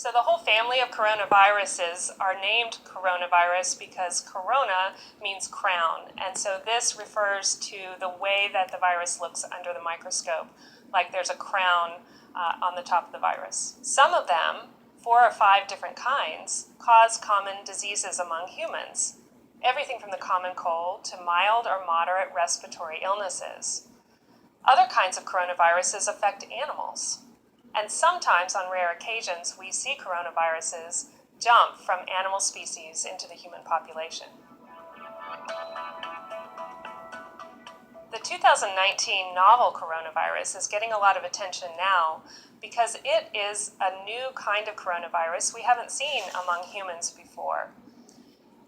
So the whole family of coronaviruses are named coronavirus because corona means crown. And so this refers to the way that the virus looks under the microscope, like there's a crown on the top of the virus. Some of them, 4 or 5 different kinds, cause common diseases among humans. Everything from the common cold to mild or moderate respiratory illnesses. Other kinds of coronaviruses affect animals. And sometimes, on rare occasions, we see coronaviruses jump from animal species into the human population. The 2019 novel coronavirus is getting a lot of attention now because it is a new kind of coronavirus we haven't seen among humans before.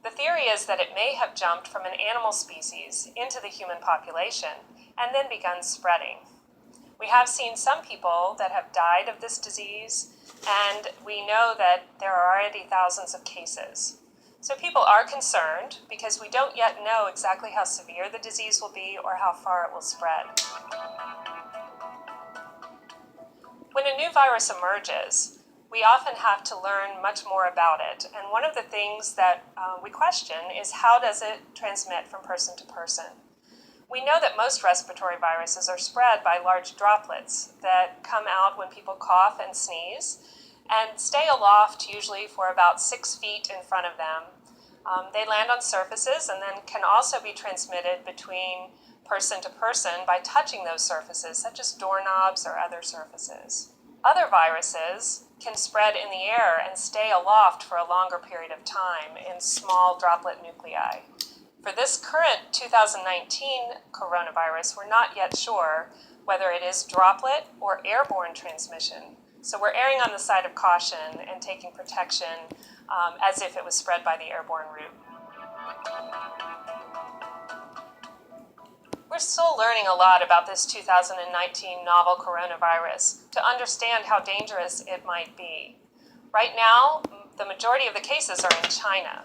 The theory is that it may have jumped from an animal species into the human population and then begun spreading. We have seen some people that have died of this disease, and we know that there are already thousands of cases. So people are concerned because we don't yet know exactly how severe the disease will be or how far it will spread. When a new virus emerges, we often have to learn much more about it. And one of the things that we question is, how does it transmit from person to person? We know that most respiratory viruses are spread by large droplets that come out when people cough and sneeze and stay aloft usually for about 6 feet in front of them. They land on surfaces and then can also be transmitted between person to person by touching those surfaces, such as doorknobs or other surfaces. Other viruses can spread in the air and stay aloft for a longer period of time in small droplet nuclei. For this current 2019 coronavirus, we're not yet sure whether it is droplet or airborne transmission. So we're erring on the side of caution and taking protection as if it was spread by the airborne route. We're still learning a lot about this 2019 novel coronavirus to understand how dangerous it might be. Right now, the majority of the cases are in China.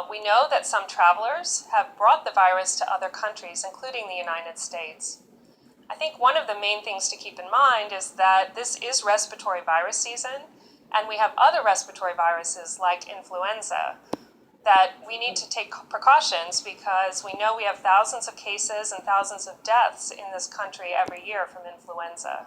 We know that some travelers have brought the virus to other countries, including the United States. I think one of the main things to keep in mind is that this is respiratory virus season, and we have other respiratory viruses like influenza that we need to take precautions because we know we have thousands of cases and thousands of deaths in this country every year from influenza.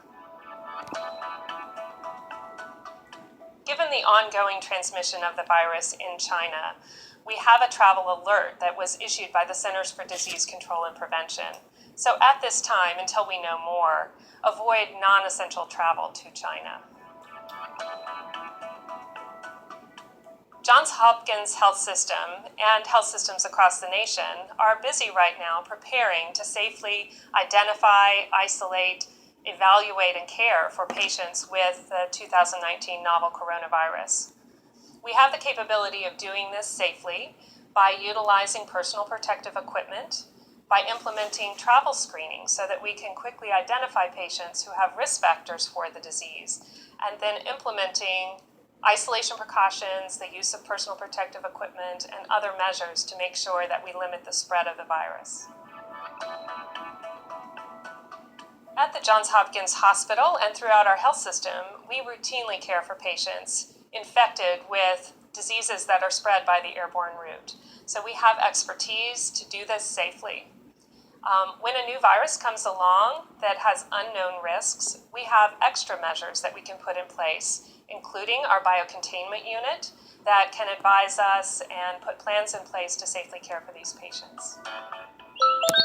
Given the ongoing transmission of the virus in China, we have a travel alert that was issued by the Centers for Disease Control and Prevention. So at this time, until we know more, avoid non-essential travel to China. Johns Hopkins Health System and health systems across the nation are busy right now preparing to safely identify, isolate, evaluate, and care for patients with the 2019 novel coronavirus. We have the capability of doing this safely by utilizing personal protective equipment, by implementing travel screening so that we can quickly identify patients who have risk factors for the disease, and then implementing isolation precautions, the use of personal protective equipment, and other measures to make sure that we limit the spread of the virus. At the Johns Hopkins Hospital and throughout our health system, we routinely care for patients infected with diseases that are spread by the airborne route. So we have expertise to do this safely. When a new virus comes along that has unknown risks, we have extra measures that we can put in place, including our biocontainment unit that can advise us and put plans in place to safely care for these patients.